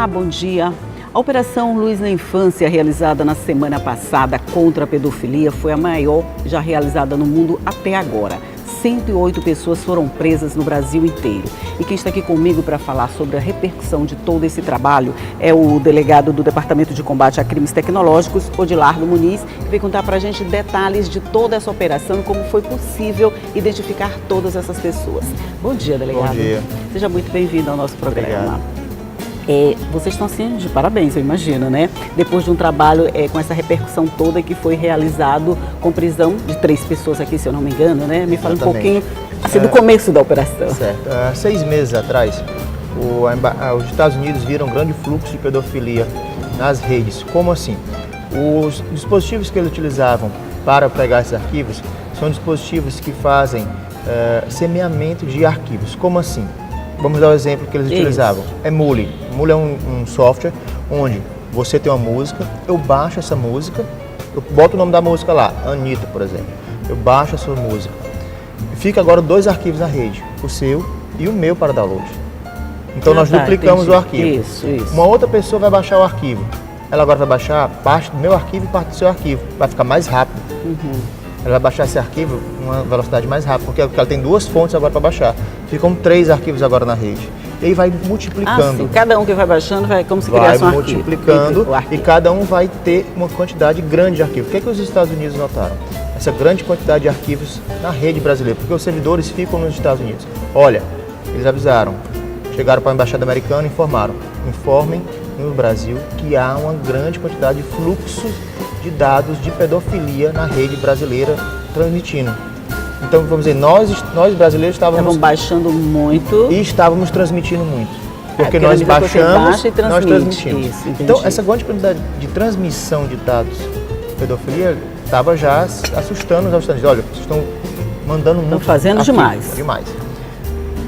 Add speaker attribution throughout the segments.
Speaker 1: Olá, bom dia. A Operação Luz na Infância, realizada na semana passada contra a pedofilia, foi a maior já realizada no mundo até agora. 108 pessoas foram presas no Brasil inteiro. E quem está aqui comigo para falar sobre a repercussão de todo esse trabalho é o delegado do Departamento de Combate a Crimes Tecnológicos, Odilardo Muniz, que vai contar para a gente detalhes de toda essa operação e como foi possível identificar todas essas pessoas. Bom dia, delegado.
Speaker 2: Bom dia.
Speaker 1: Seja muito bem-vindo ao nosso programa.
Speaker 2: Obrigado.
Speaker 1: Vocês estão assim de parabéns, eu imagino, né? Depois de um trabalho com essa repercussão toda que foi realizado com prisão de 3 pessoas aqui, se eu não me engano, né? Me fala um pouquinho assim, do começo da operação.
Speaker 2: Certo. Há 6 meses atrás, os Estados Unidos viram um grande fluxo de pedofilia nas redes. Como assim? Os dispositivos que eles utilizavam para pegar esses arquivos são dispositivos que fazem semeamento de arquivos. Como assim? Vamos dar o exemplo que eles utilizavam. É Muli. Muli é um software onde você tem uma música, eu baixo essa música, eu boto o nome da música lá, Anitta, por exemplo. Eu baixo a sua música. Fica agora 2 arquivos na rede, o seu e o meu para download. Então nós duplicamos o arquivo.
Speaker 1: Isso.
Speaker 2: Uma outra pessoa vai baixar o arquivo. Ela agora vai baixar parte do meu arquivo e parte do seu arquivo. Vai ficar mais rápido. Ela vai baixar esse arquivo numa velocidade mais rápida, porque ela tem 2 fontes agora para baixar. Ficam 3 arquivos agora na rede. E aí vai multiplicando.
Speaker 1: Sim. Cada um que vai baixando vai como se criasse um arquivo.
Speaker 2: Vai multiplicando e cada um vai ter uma quantidade grande de arquivos. O que os Estados Unidos notaram? Essa grande quantidade de arquivos na rede brasileira, porque os servidores ficam nos Estados Unidos. Olha, eles avisaram, chegaram para a Embaixada Americana e informaram. Informem no Brasil que há uma grande quantidade de fluxo de dados de pedofilia na rede brasileira transmitindo. Então, vamos dizer, nós brasileiros estávamos
Speaker 1: baixando muito
Speaker 2: e estávamos transmitindo muito. Porque nós baixamos, nós transmitimos.
Speaker 1: Isso,
Speaker 2: então, essa grande quantidade de transmissão de dados de pedofilia estava já assustando os Estados Unidos. Olha, vocês estão mandando muito.
Speaker 1: Estão fazendo demais.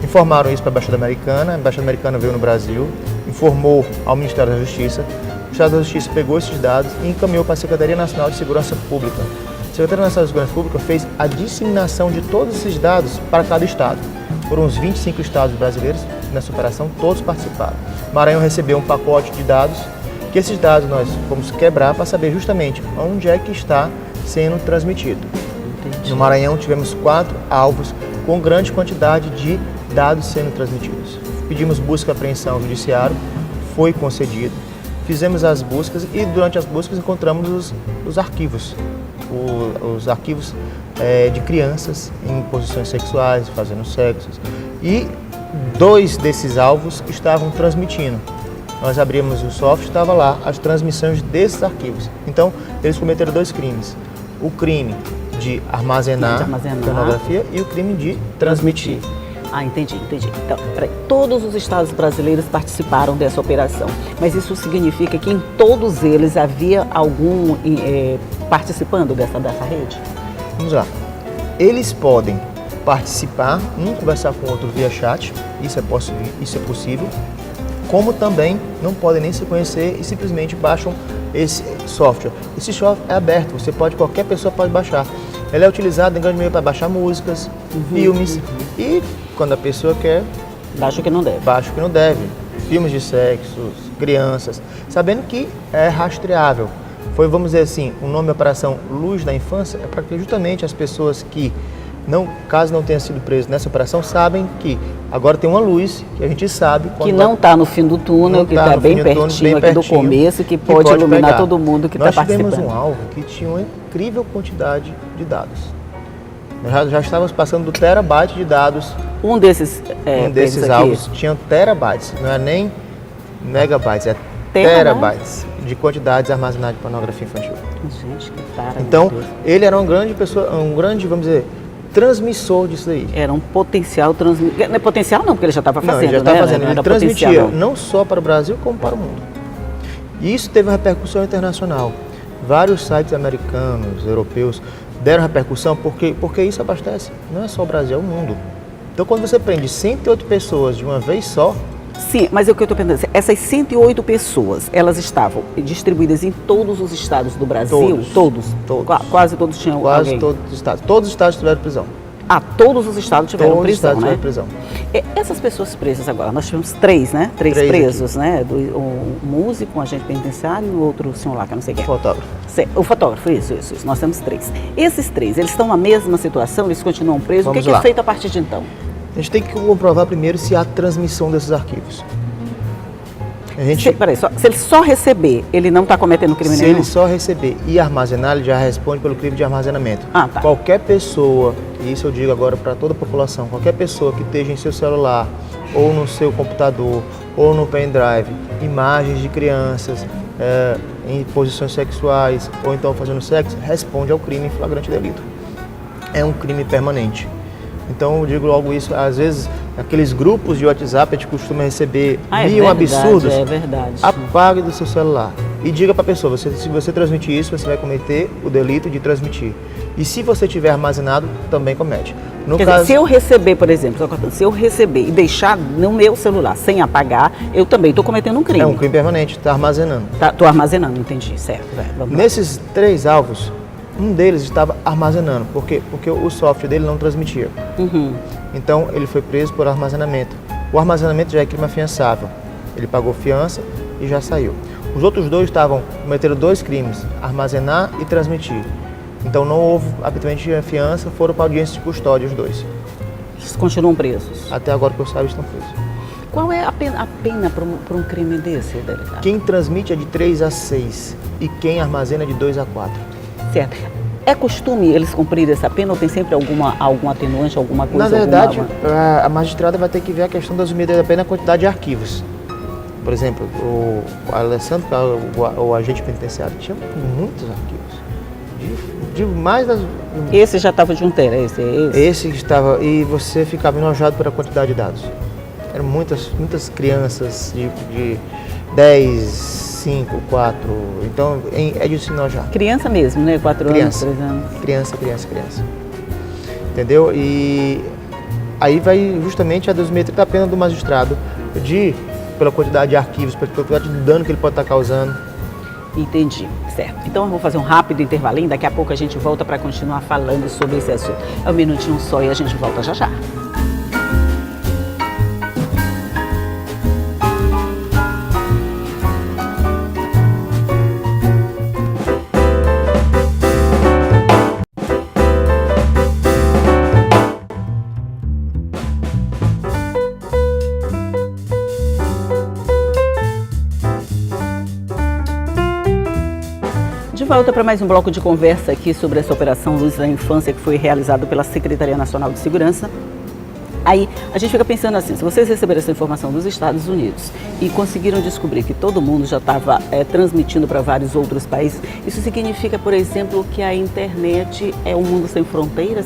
Speaker 2: Informaram isso para a Embaixada Americana veio no Brasil, informou ao Ministério da Justiça. O Ministério da Justiça pegou esses dados e encaminhou para a Secretaria Nacional de Segurança Pública. A Secretaria Nacional de Segurança Pública fez a disseminação de todos esses dados para cada estado. Foram uns 25 estados brasileiros nessa operação, todos participaram. Maranhão recebeu um pacote de dados, que esses dados nós vamos quebrar para saber justamente onde é que está sendo transmitido. No Maranhão tivemos 4 alvos com grande quantidade de dados sendo transmitidos. Pedimos busca e apreensão ao judiciário, foi concedido. Fizemos as buscas e durante as buscas encontramos os arquivos. Os arquivos de crianças em posições sexuais, fazendo sexo. E 2 desses alvos estavam transmitindo. Nós abrimos o software, estava lá as transmissões desses arquivos. Então, eles cometeram 2 crimes. O crime de armazenar pornografia e o crime de transmitir.
Speaker 1: Entendi. Então, todos os estados brasileiros participaram dessa operação, mas isso significa que em todos eles havia algum participando dessa rede?
Speaker 2: Vamos lá. Eles podem participar, um conversar com o outro via chat, isso é possível, como também não podem nem se conhecer e simplesmente baixam esse software. Esse software é aberto, qualquer pessoa pode baixar. Ele é utilizado em grande maioria para baixar músicas, filmes e quando a pessoa quer,
Speaker 1: baixa o que não deve.
Speaker 2: Baixa o que não deve. Filmes de sexo, crianças, sabendo que é rastreável. Foi, vamos dizer assim, o nome da operação Luz da Infância é para que justamente as pessoas que, caso não tenham sido presos nessa operação, sabem que agora tem uma luz que a gente sabe.
Speaker 1: Que não está no fim do túnel, que está bem pertinho aqui do começo, que pode iluminar pegar. Todo mundo que está participando.
Speaker 2: Nós tivemos um alvo que tinha uma incrível quantidade de dados. Nós já estávamos passando do terabyte de dados.
Speaker 1: Um desses
Speaker 2: alvos tinha terabytes, não é nem megabytes, é terabytes de quantidades armazenadas de pornografia infantil.
Speaker 1: Gente, que cara.
Speaker 2: Então, ele era uma grande pessoa, vamos dizer, transmissor disso aí.
Speaker 1: Era um potencial transmissor. Não é potencial não, porque ele já estava fazendo,
Speaker 2: ele já estava fazendo. Ele transmitia não só para o Brasil, como para o mundo. E isso teve uma repercussão internacional. Vários sites americanos, europeus, deram repercussão porque isso abastece. Não é só o Brasil, é o mundo. Então, quando você prende 108 pessoas de uma vez só...
Speaker 1: Sim, mas é o que eu estou pensando. Essas 108 pessoas, elas estavam distribuídas em todos os estados do Brasil?
Speaker 2: Todos.
Speaker 1: Quase todos tinham alguém?
Speaker 2: Quase todos os estados. Todos os estados tiveram prisão.
Speaker 1: todos os estados tiveram
Speaker 2: Todos os
Speaker 1: prisão,
Speaker 2: estados
Speaker 1: né?
Speaker 2: tiveram prisão.
Speaker 1: Essas pessoas presas agora, nós tivemos três, né? Três presos, aqui, né? O músico, um agente penitenciário e o outro senhor lá, que eu não sei quem é.
Speaker 2: Fotógrafo.
Speaker 1: O fotógrafo, isso. Nós temos três. Esses três, eles estão na mesma situação, eles continuam presos.
Speaker 2: Vamos
Speaker 1: o que é feito a partir de então?
Speaker 2: A gente tem que comprovar primeiro se há transmissão desses arquivos.
Speaker 1: Peraí, se ele só receber, ele não está cometendo crime nenhum?
Speaker 2: Se ele só receber e armazenar, ele já responde pelo crime de armazenamento.
Speaker 1: Tá.
Speaker 2: Qualquer pessoa, e isso eu digo agora para toda a população, qualquer pessoa que esteja em seu celular, ou no seu computador, ou no pendrive, imagens de crianças em posições sexuais, ou então fazendo sexo, responde ao crime em flagrante delito. É um crime permanente. Então eu digo logo isso, às vezes aqueles grupos de WhatsApp a gente costuma receber mil absurdos.
Speaker 1: É verdade.
Speaker 2: Apague do seu celular e diga para a pessoa, se você transmitir isso, você vai cometer o delito de transmitir. E se você tiver armazenado, também comete.
Speaker 1: Quer dizer, se eu receber, por exemplo, se eu receber e deixar no meu celular sem apagar, eu também estou cometendo um crime.
Speaker 2: É um crime permanente, está armazenando.
Speaker 1: Estou armazenando, entendi, certo.
Speaker 2: Nesses três alvos, um deles estava armazenando, porque o software dele não transmitia. Então ele foi preso por armazenamento. O armazenamento já é crime afiançável. Ele pagou fiança e já saiu. Os outros dois cometeram dois crimes, armazenar e transmitir. Então não houve apenas fiança, foram para audiência de custódia os dois.
Speaker 1: Eles continuam presos?
Speaker 2: Até agora que eu saiba, estão presos.
Speaker 1: Qual é a pena para um crime desse, delegado?
Speaker 2: Quem transmite é de 3 a 6 e quem armazena é de 2 a 4.
Speaker 1: Certo. É costume eles cumprirem essa pena ou tem sempre algum atenuante, alguma coisa?
Speaker 2: Na verdade, a magistrada vai ter que ver a questão das medidas da pena, a quantidade de arquivos. Por exemplo, o Alessandro, o agente penitenciário, tinha muitos arquivos. De mais das...
Speaker 1: Esse já estava de um tera, esse?
Speaker 2: Esse estava, e você ficava enojado pela quantidade de dados. Eram muitas crianças de 10, 5, 4, então é de se enojar.
Speaker 1: Criança mesmo, né? 4 anos, 3 anos.
Speaker 2: Criança. Entendeu? E aí vai justamente a dosimetria da pena do magistrado, pela quantidade de arquivos, pela quantidade de dano que ele pode estar causando.
Speaker 1: Entendi, certo. Então eu vou fazer um rápido intervalinho, daqui a pouco a gente volta para continuar falando sobre esse assunto. É um minutinho só e a gente volta já já. De volta para mais um bloco de conversa aqui sobre essa Operação Luz da Infância que foi realizada pela Secretaria Nacional de Segurança. Aí a gente fica pensando assim, se vocês receberam essa informação dos Estados Unidos e conseguiram descobrir que todo mundo já estava transmitindo para vários outros países, isso significa, por exemplo, que a internet é um mundo sem fronteiras,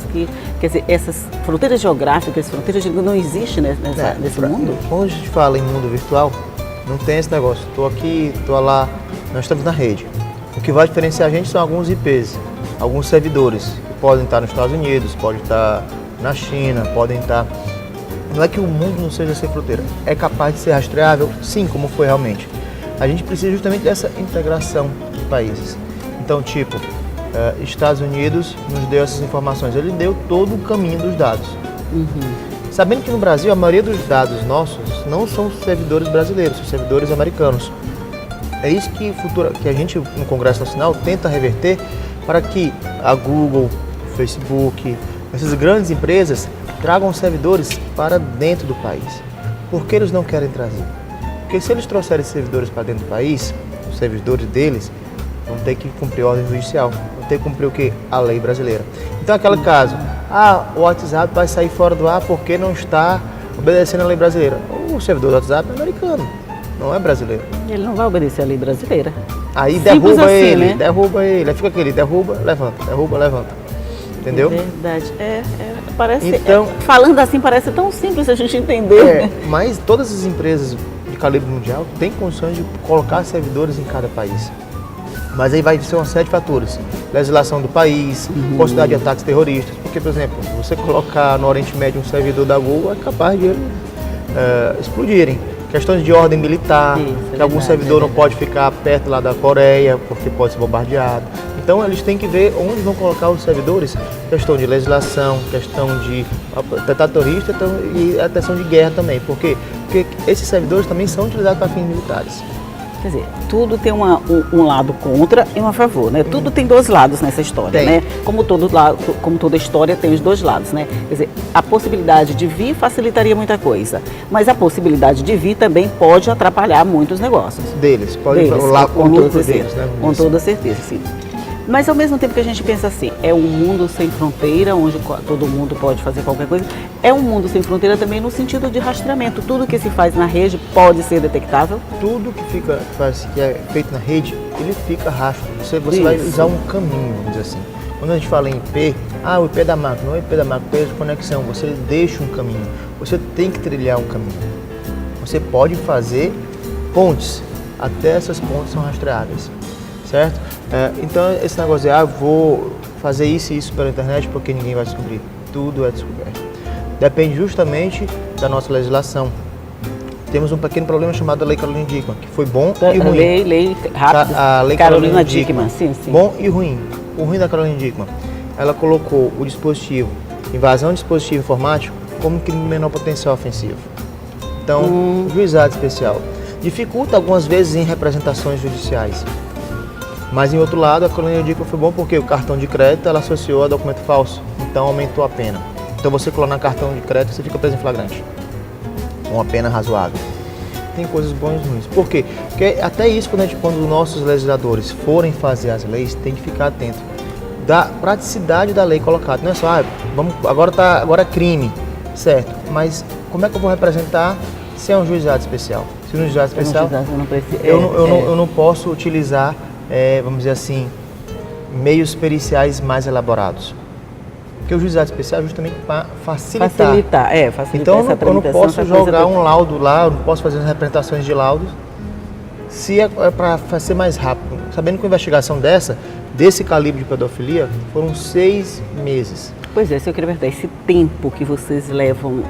Speaker 1: quer dizer, essas fronteiras geográficas, fronteiras não existem nesse mundo?
Speaker 2: Quando a gente fala em mundo virtual, não tem esse negócio, estou aqui, estou lá, nós estamos na rede. O que vai diferenciar a gente são alguns IPs, alguns servidores, que podem estar nos Estados Unidos, podem estar na China, podem estar... Não é que o mundo não seja sem fronteira, é capaz de ser rastreável, sim, como foi realmente. A gente precisa justamente dessa integração de países. Então, Estados Unidos nos deu essas informações, ele deu todo o caminho dos dados. Sabendo que no Brasil a maioria dos dados nossos não são servidores brasileiros, são servidores americanos. É isso que a gente, no Congresso Nacional, tenta reverter para que a Google, o Facebook, essas grandes empresas tragam servidores para dentro do país. Por que eles não querem trazer? Porque se eles trouxerem servidores para dentro do país, os servidores deles vão ter que cumprir ordem judicial, vão ter que cumprir o quê? A lei brasileira. Então, aquele caso, o WhatsApp vai sair fora do ar porque não está obedecendo a lei brasileira. O servidor do WhatsApp é americano. Não é brasileiro.
Speaker 1: Ele não vai obedecer a lei brasileira.
Speaker 2: Aí derruba ele, Aí fica aquele, derruba, levanta. Entendeu?
Speaker 1: É verdade. Parece, então, falando assim, parece tão simples a gente entender.
Speaker 2: Mas todas as empresas de calibre mundial têm condições de colocar servidores em cada país. Mas aí vai ser uma série de fatores. Legislação do país, possibilidade de ataques terroristas. Porque, por exemplo, você colocar no Oriente Médio um servidor da Google é capaz de explodirem. Questões de ordem militar, que algum servidor não pode ficar perto lá da Coreia, porque pode ser bombardeado. Então eles têm que ver onde vão colocar os servidores, questão de legislação, questão de tratado terrorista e atenção de guerra também. Por quê? Porque esses servidores também são utilizados para fins militares.
Speaker 1: Quer dizer, tudo tem um lado contra e um a favor, né? Tudo tem dois lados nessa história, né? Como toda história tem os dois lados, né? Quer dizer, a possibilidade de vir facilitaria muita coisa, mas a possibilidade de vir também pode atrapalhar muitos negócios.
Speaker 2: Deles, pode lá com o lucro deles, né?
Speaker 1: Com toda certeza, sim. Mas ao mesmo tempo que a gente pensa assim, é um mundo sem fronteira, onde todo mundo pode fazer qualquer coisa, é um mundo sem fronteira também no sentido de rastreamento. Tudo que se faz na rede pode ser detectável?
Speaker 2: Tudo que é feito na rede, ele fica rastro. Você vai usar um caminho, vamos dizer assim. Quando a gente fala em IP, o IP da máquina, não é IP da máquina, IP de conexão, você deixa um caminho. Você tem que trilhar um caminho. Você pode fazer pontes, até essas pontes são rastreáveis. Certo? Então esse negócio de vou fazer isso e isso pela internet porque ninguém vai descobrir. Tudo é descoberto. Depende justamente da nossa legislação. Temos um pequeno problema chamado Lei Carolina Dickmann, que foi bom e ruim.
Speaker 1: Lei rápido.
Speaker 2: A Lei
Speaker 1: Carolina Dickmann, sim.
Speaker 2: Bom e ruim. O ruim da Carolina Dickmann, ela colocou o dispositivo, invasão de dispositivo informático, como crime de menor potencial ofensivo. Então, juizado especial. Dificulta algumas vezes em representações judiciais. Mas, em outro lado, a Carolina Dickmann foi bom porque o cartão de crédito ela associou a documento falso, então aumentou a pena. Então, você clonar cartão de crédito, você fica preso em flagrante. Uma pena razoável. Tem coisas boas e ruins. Por quê? Porque até isso, quando nossos legisladores forem fazer as leis, tem que ficar atento da praticidade da lei colocada. Não é só, agora é crime, certo? Mas como é que eu vou representar se é um juizado especial? Se no juizado especial, eu não posso utilizar vamos dizer assim, meios periciais mais elaborados. Porque o juizado especial é justamente para facilitar. Então eu não posso jogar um laudo lá, eu não posso fazer as representações de laudos, se é para ser mais rápido. Sabendo que uma investigação desse calibre de pedofilia, foram 6 meses.
Speaker 1: Pois é, se eu queria perguntar, esse tempo que vocês levam,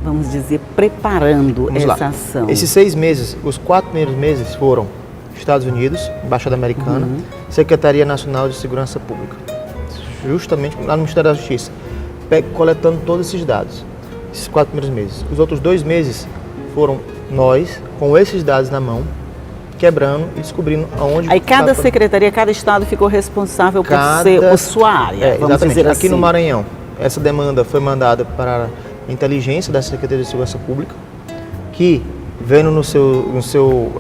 Speaker 1: vamos dizer, preparando essa ação?
Speaker 2: Esses 6 meses, os 4 primeiros meses foram Estados Unidos, Embaixada Americana, Secretaria Nacional de Segurança Pública, justamente lá no Ministério da Justiça, coletando todos esses dados, esses 4 primeiros meses. Os outros 2 meses foram nós, com esses dados na mão, quebrando e descobrindo aonde...
Speaker 1: Aí cada secretaria, cada estado ficou responsável por sua área, vamos dizer assim.
Speaker 2: Aqui no Maranhão, essa demanda foi mandada para a inteligência da Secretaria de Segurança Pública, que, vendo no seu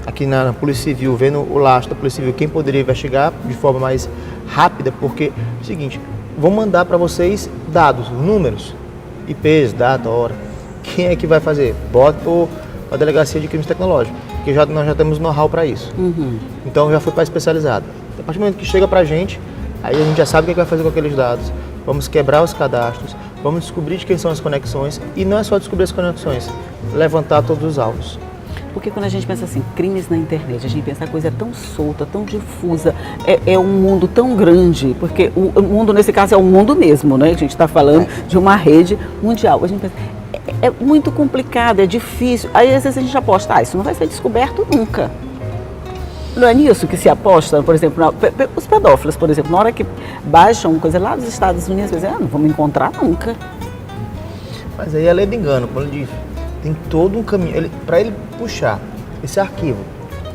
Speaker 2: aqui na Polícia Civil, vendo o lastro da Polícia Civil, quem poderia investigar de forma mais rápida, porque é o seguinte, vou mandar para vocês dados, números, IPs, data, hora. Quem é que vai fazer? Bota a Delegacia de Crimes Tecnológicos, porque nós já temos know-how para isso. Então já foi para especializado. A partir do momento que chega para a gente, aí a gente já sabe o que vai fazer com aqueles dados. Vamos quebrar os cadastros, vamos descobrir de quem são as conexões, e não é só descobrir as conexões, levantar todos os autos.
Speaker 1: Porque quando a gente pensa assim, crimes na internet, a gente pensa a coisa é tão solta, tão difusa, é um mundo tão grande, porque o mundo nesse caso é o mundo mesmo, né? A gente está falando de uma rede mundial. A gente pensa, é muito complicado, é difícil. Aí às vezes a gente aposta, isso não vai ser descoberto nunca. Não é nisso que se aposta, por exemplo, os pedófilos, por exemplo, na hora que baixam coisa lá dos Estados Unidos, eles dizem, não vamos encontrar nunca.
Speaker 2: Mas aí é lei do engano, como ele diz. Tem todo um caminho, para ele puxar esse arquivo,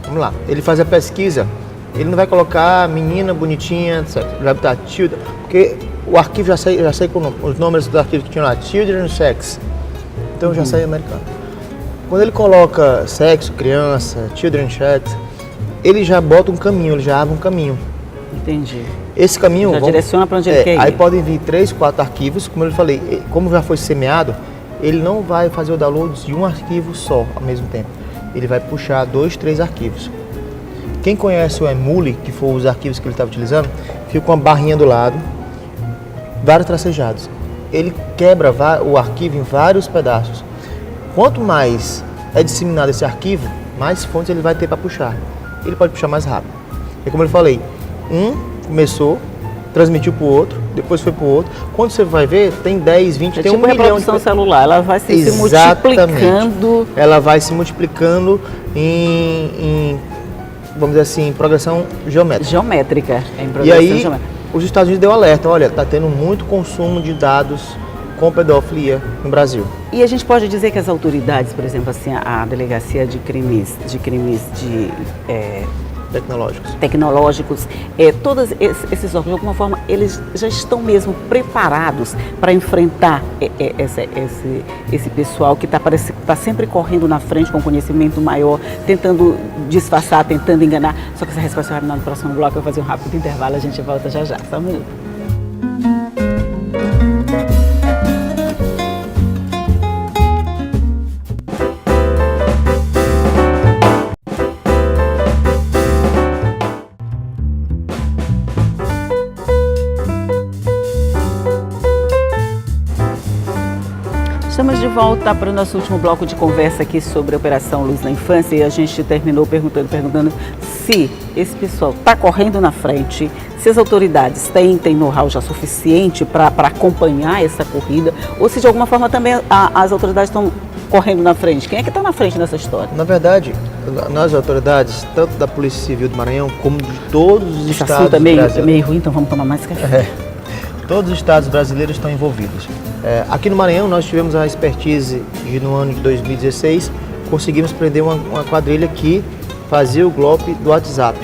Speaker 2: vamos lá, ele faz a pesquisa, ele não vai colocar menina bonitinha, etc. Ele vai botar children, porque o arquivo já sai com os nomes do arquivo que tinha lá, children sex, então já sai americano. Quando ele coloca sexo, criança, children sex, ele já bota um caminho, ele já abre um caminho.
Speaker 1: Entendi.
Speaker 2: Esse caminho...
Speaker 1: Já direciona para onde ele quer ir.
Speaker 2: Aí podem vir 3, 4 arquivos, como eu falei, como já foi semeado, ele não vai fazer o download de um arquivo só ao mesmo tempo. Ele vai puxar 2, 3 arquivos. Quem conhece o Emule, que for os arquivos que ele estava utilizando, fica com uma barrinha do lado, vários tracejados. Ele quebra o arquivo em vários pedaços. Quanto mais é disseminado esse arquivo, mais fontes ele vai ter para puxar. Ele pode puxar mais rápido. E como eu falei, começou, transmitiu para o outro, depois foi para o outro. Quando você vai ver, tem 10, 20, tem 1 milhão de...
Speaker 1: reprodução celular, ela vai se multiplicando.
Speaker 2: Ela vai se multiplicando em vamos dizer assim, progressão geométrica.
Speaker 1: Geométrica. É em
Speaker 2: E
Speaker 1: progressão
Speaker 2: aí,
Speaker 1: geométrica.
Speaker 2: os Estados Unidos deu alerta, olha, está tendo muito consumo de dados com pedofilia no Brasil.
Speaker 1: E a gente pode dizer que as autoridades, por exemplo, assim, a delegacia de crimes
Speaker 2: Tecnológicos.
Speaker 1: todos esses órgãos, de alguma forma, eles já estão mesmo preparados para enfrentar esse pessoal que tá sempre correndo na frente com conhecimento maior, tentando disfarçar, tentando enganar. Só que essa resposta vai me dar no próximo bloco. Eu vou fazer um rápido intervalo, a gente volta já já. Só um minuto. Estamos de volta para o nosso último bloco de conversa aqui sobre a Operação Luz na Infância e a gente terminou perguntando se esse pessoal está correndo na frente, se as autoridades têm know-how já suficiente para acompanhar essa corrida ou se de alguma forma também as autoridades estão correndo na frente. Quem é que está na frente nessa história?
Speaker 2: Na verdade, nós autoridades, tanto da Polícia Civil do Maranhão como de todos os
Speaker 1: Esse
Speaker 2: estados
Speaker 1: assunto é
Speaker 2: brasileiros.
Speaker 1: meio ruim, então vamos tomar mais café.
Speaker 2: Todos os estados brasileiros estão envolvidos. Aqui no Maranhão nós tivemos a expertise no ano de 2016, conseguimos prender uma quadrilha que fazia o golpe do WhatsApp.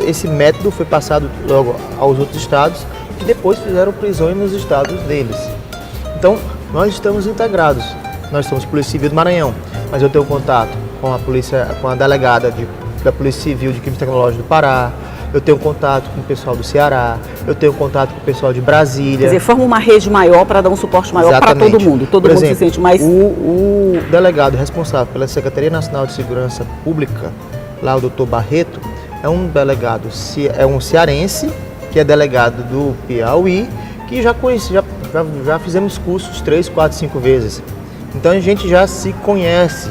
Speaker 2: Esse método foi passado logo aos outros estados, que depois fizeram prisões nos estados deles. Então, nós estamos integrados. Nós somos Polícia Civil do Maranhão, mas eu tenho contato com a delegada da Polícia Civil de Crimes Tecnológicos do Pará, eu tenho contato com o pessoal do Ceará, eu tenho contato com o pessoal de Brasília.
Speaker 1: Quer dizer, forma uma rede maior para dar um suporte maior para todo mundo. Todo mundo se sente mais...
Speaker 2: O delegado responsável pela Secretaria Nacional de Segurança Pública, lá o doutor Barreto, é um delegado, é um cearense, que é delegado do Piauí, que já conhece, já fizemos cursos 3, 4, 5 vezes. Então a gente já se conhece.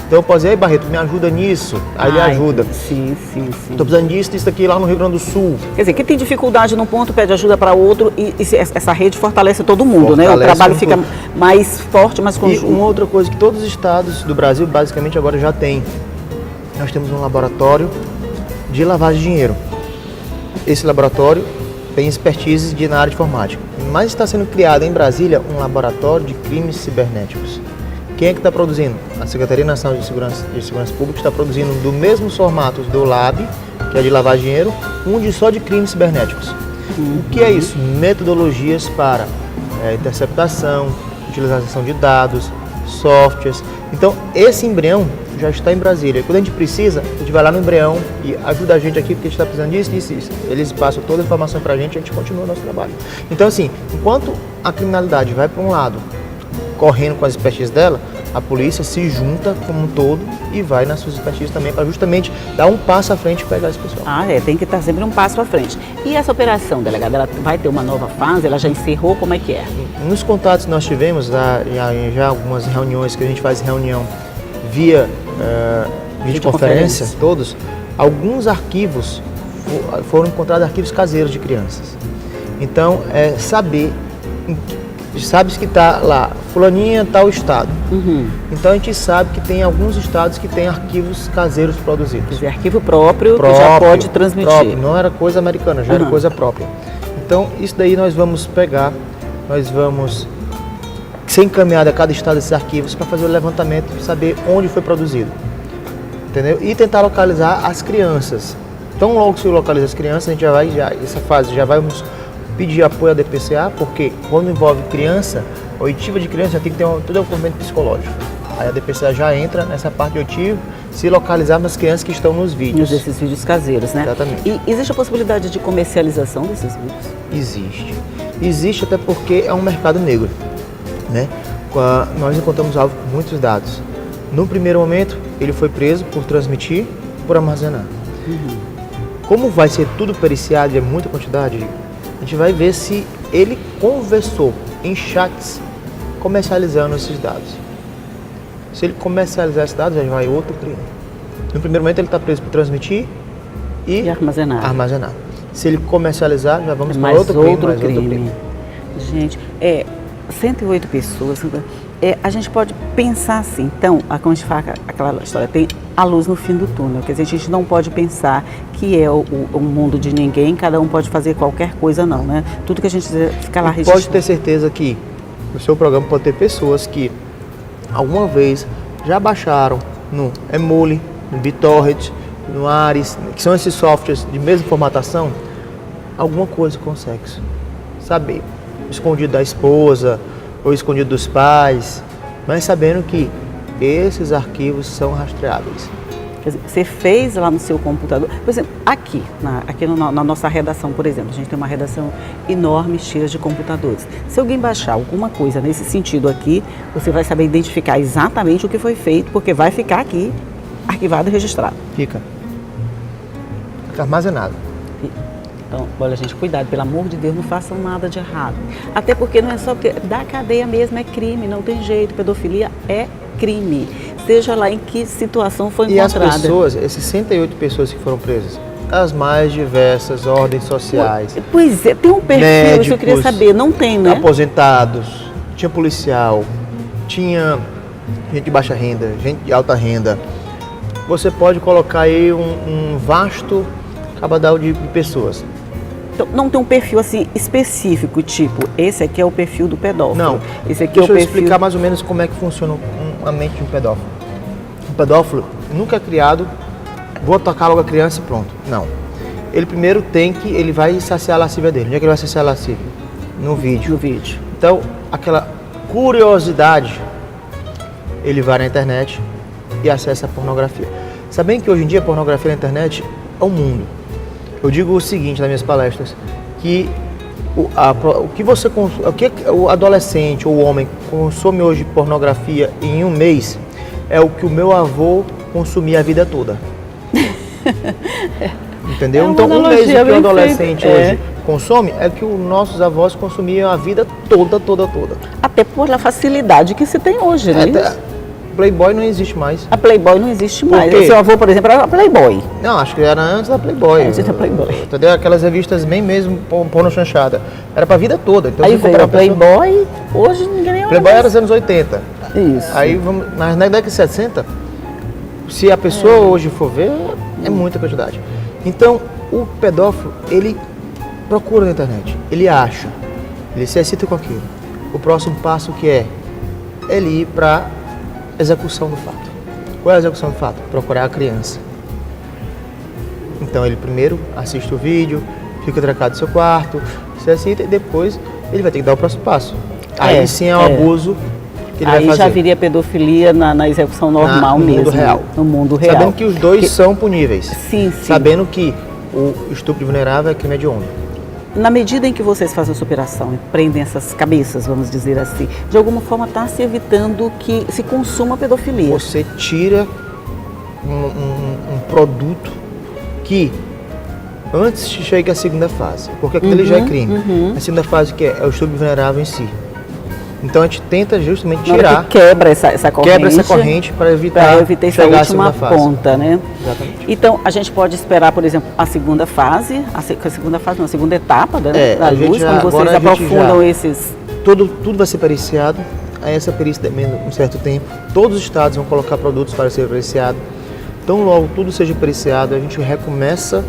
Speaker 2: Então eu posso dizer, Barreto, me ajuda nisso. Aí ele ajuda.
Speaker 1: Sim.
Speaker 2: Estou precisando disso aqui lá no Rio Grande do Sul.
Speaker 1: Quer dizer, quem tem dificuldade num ponto pede ajuda para outro e essa rede fortalece todo mundo, né? O trabalho fica mais forte, mais conjunto.
Speaker 2: E uma outra coisa que todos os estados do Brasil basicamente agora já têm. Nós temos um laboratório de lavagem de dinheiro. Esse laboratório tem expertise na área de informática. Mas está sendo criado em Brasília um laboratório de crimes cibernéticos. Quem é que está produzindo? A Secretaria Nacional de Segurança Pública está produzindo do mesmo formato do LAB, que é de lavar dinheiro, só de crimes cibernéticos. O que é isso? Metodologias para interceptação, utilização de dados, softwares. Então, esse embrião já está em Brasília. Quando a gente precisa, a gente vai lá no embrião e ajuda a gente aqui, porque a gente está precisando disso. Eles passam toda a informação para a gente continua o nosso trabalho. Então, assim, enquanto a criminalidade vai para um lado, correndo com as expertises dela, a polícia se junta como um todo e vai nas suas expertises também para justamente dar um passo à frente e pegar esse pessoal.
Speaker 1: Tem que estar sempre um passo à frente. E essa operação, delegada, ela vai ter uma nova fase? Ela já encerrou? Como é que é?
Speaker 2: Nos contatos que nós tivemos, já algumas reuniões que a gente faz reunião via videoconferência, todos, alguns arquivos foram encontrados arquivos caseiros de crianças. Então, sabe que está lá, fulaninha, tal estado. Então a gente sabe que tem alguns estados que têm arquivos caseiros produzidos.
Speaker 1: Quer dizer, arquivo próprio que já pode transmitir.
Speaker 2: Próprio. Não era coisa americana, já era coisa própria. Então isso daí nós vamos pegar, nós vamos ser encaminhado a cada estado esses arquivos para fazer o levantamento, saber onde foi produzido. Entendeu? E tentar localizar as crianças. Então logo que se localiza as crianças, a gente essa fase já vamos pedir apoio à DPCA, porque quando envolve criança, a oitiva de criança já tem que ter todo o acompanhamento psicológico. Aí a DPCA já entra nessa parte de oitivo, se localizar nas crianças que estão nos vídeos.
Speaker 1: Desses vídeos caseiros, né?
Speaker 2: Exatamente.
Speaker 1: E existe a possibilidade de comercialização desses vídeos?
Speaker 2: Existe até porque é um mercado negro, né? Nós encontramos alvo com muitos dados. No primeiro momento, ele foi preso por transmitir, por armazenar. Como vai ser tudo periciado e é muita quantidade, a gente vai ver se ele conversou em chats comercializando esses dados. Se ele comercializar esses dados, já vai outro crime. No primeiro momento ele está preso por transmitir e armazenar. Se ele comercializar, já vamos para outro crime.
Speaker 1: Gente, 108 pessoas. a gente pode pensar assim, então, como a gente fala aquela história, tem a luz no fim do túnel, quer dizer, a gente não pode pensar que é o mundo de ninguém, cada um pode fazer qualquer coisa não, né? Tudo que a gente fica lá registrando.
Speaker 2: Pode ter certeza que no seu programa pode ter pessoas que alguma vez já baixaram no Emule, no BitTorrent, no Ares, que são esses softwares de mesma formatação, alguma coisa com sexo. Saber, escondido da esposa ou escondido dos pais, mas sabendo que esses arquivos são rastreáveis.
Speaker 1: Quer dizer, você fez lá no seu computador, por exemplo, aqui na nossa redação, por exemplo, a gente tem uma redação enorme, cheia de computadores. Se alguém baixar alguma coisa nesse sentido aqui, você vai saber identificar exatamente o que foi feito, porque vai ficar aqui arquivado e registrado.
Speaker 2: Fica armazenado.
Speaker 1: Então, olha, gente, cuidado, pelo amor de Deus, não façam nada de errado. Até porque não é só porque da cadeia mesmo é crime, não tem jeito, pedofilia é crime. Seja lá em que situação foi encontrada.
Speaker 2: E as pessoas, essas 68 pessoas que foram presas, as mais diversas ordens sociais.
Speaker 1: Pois é, tem um perfil,
Speaker 2: médicos,
Speaker 1: isso eu queria saber, não tem, né?
Speaker 2: Aposentados, tinha policial, tinha gente de baixa renda, gente de alta renda. Você pode colocar aí um vasto cabedal de pessoas.
Speaker 1: Então, não tem um perfil assim específico, tipo, esse aqui é o perfil do pedófilo.
Speaker 2: Não,
Speaker 1: esse aqui
Speaker 2: deixa
Speaker 1: é o
Speaker 2: eu
Speaker 1: perfil...
Speaker 2: explicar mais ou menos como é que funciona a mente de um pedófilo. Um pedófilo nunca é criado, vou atacar logo a criança e pronto. Não. Ele primeiro ele vai saciar a lascívia dele. Onde é que ele vai saciar a lascívia? No vídeo.
Speaker 1: No vídeo.
Speaker 2: Então, aquela curiosidade, ele vai na internet e acessa a pornografia. Sabendo que hoje em dia a pornografia na internet é o mundo. Eu digo o seguinte nas minhas palestras, que o que o adolescente ou o homem consome hoje pornografia em um mês é o que o meu avô consumia a vida toda. Entendeu? Então, um mês que o adolescente hoje consome é que os nossos avós consumiam a vida toda.
Speaker 1: Até por a facilidade que se tem hoje, né?
Speaker 2: Playboy não existe mais.
Speaker 1: A Playboy não existe mais.
Speaker 2: Por quê?
Speaker 1: Seu avô, por exemplo, era Playboy.
Speaker 2: Não, acho que era antes da Playboy.
Speaker 1: Antes da Playboy.
Speaker 2: Entendeu? Aquelas revistas bem mesmo, porno chanchada. Era pra vida toda. Então,
Speaker 1: aí veio a Playboy, hoje ninguém nem olha.
Speaker 2: Playboy era dos anos 80.
Speaker 1: Isso.
Speaker 2: Aí, na década de 60, se a pessoa hoje for ver, é muita quantidade. Então, o pedófilo, ele procura na internet, ele acha, ele se excita com aquilo. O próximo passo que é ele ir para execução do fato. Qual é a execução do fato? Procurar a criança. Então ele primeiro assiste o vídeo, fica trancado no seu quarto, se excita e depois ele vai ter que dar o próximo passo. Aí sim é o abuso que ele vai fazer.
Speaker 1: Aí já viria pedofilia na execução normal
Speaker 2: no
Speaker 1: mesmo.
Speaker 2: Mundo real.
Speaker 1: No mundo real.
Speaker 2: Sabendo que os dois são puníveis.
Speaker 1: Sim.
Speaker 2: Sabendo que o estupro de vulnerável é crime hediondo.
Speaker 1: Na medida em que vocês fazem essa operação e prendem essas cabeças, vamos dizer assim, de alguma forma está se evitando que se consuma pedofilia.
Speaker 2: Você tira um produto que antes chegue à segunda fase, porque aquilo ali já é crime. A segunda fase que é o estupro vulnerável em si. Então a gente tenta justamente tirar,
Speaker 1: quebra essa corrente
Speaker 2: para evitar chegar à segunda fase.
Speaker 1: Ponta, né?
Speaker 2: Exatamente.
Speaker 1: Então a gente pode esperar, por exemplo, a segunda fase, a segunda etapa da luz, quando vocês aprofundam esses.
Speaker 2: Tudo vai ser periciado. Aí essa perícia demanda um certo tempo. Todos os estados vão colocar produtos para ser periciado. Então logo tudo seja periciado, a gente recomeça,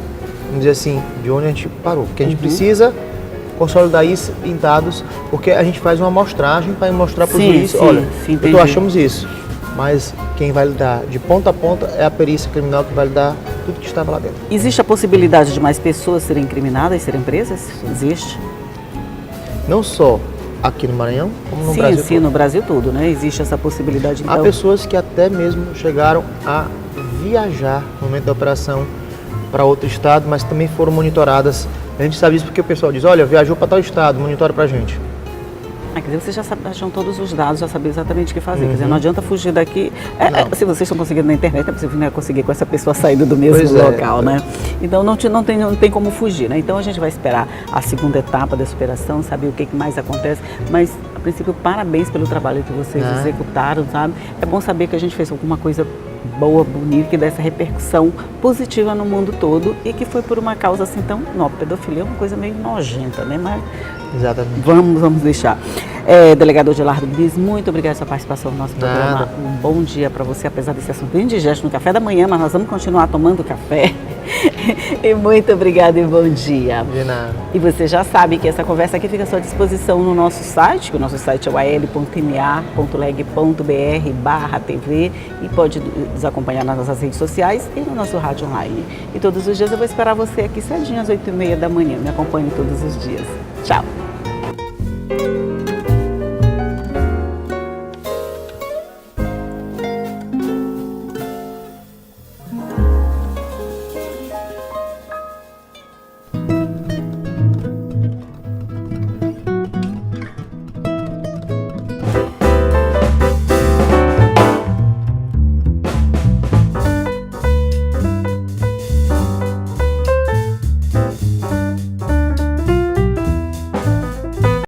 Speaker 2: vamos dizer assim, de onde a gente parou. Porque a gente precisa consolidar isso em dados, porque a gente faz uma amostragem para mostrar para o juiz, olha, achamos isso, mas quem vai lidar de ponta a ponta é a perícia criminal que vai lidar tudo que estava lá dentro.
Speaker 1: Existe a possibilidade de mais pessoas serem incriminadas e serem presas? Existe?
Speaker 2: Não só aqui no Maranhão, como no Brasil todo.
Speaker 1: Sim, no Brasil todo, né? Existe essa possibilidade. Então...
Speaker 2: Há pessoas que até mesmo chegaram a viajar no momento da operação para outro estado, mas também foram monitoradas. A gente sabe isso porque o pessoal diz, olha, viajou para tal estado, monitora pra gente.
Speaker 1: Quer dizer, vocês já acham todos os dados, já sabem exatamente o que fazer. Quer dizer, não adianta fugir daqui. Se vocês estão conseguindo na internet, é possível, né, conseguir com essa pessoa saída do mesmo local, né? Então não tem como fugir, né? Então a gente vai esperar a segunda etapa dessa operação, saber o que mais acontece. Mas, a princípio, parabéns pelo trabalho que vocês executaram, sabe? É bom saber que a gente fez alguma coisa boa, bonita, que desse repercussão positiva no mundo todo e que foi por uma causa assim tão nobre. Pedofilia é uma coisa meio nojenta, né? Mas
Speaker 2: Exatamente.
Speaker 1: vamos deixar. Delegado Adelardo Bis, muito obrigada pela sua participação no nosso programa.
Speaker 2: Nada.
Speaker 1: Um bom dia para você, apesar desse assunto bem indigesto no café da manhã, mas nós vamos continuar tomando café. E muito obrigada e bom dia.
Speaker 2: De nada.
Speaker 1: E você já sabe que essa conversa aqui fica à sua disposição no nosso site, que o nosso site é o al.ma.leg.br/tv e pode nos acompanhar nas nossas redes sociais e no nosso rádio online. E todos os dias eu vou esperar você aqui cedinho às 8h30 da manhã. Me acompanhe todos os dias. Tchau!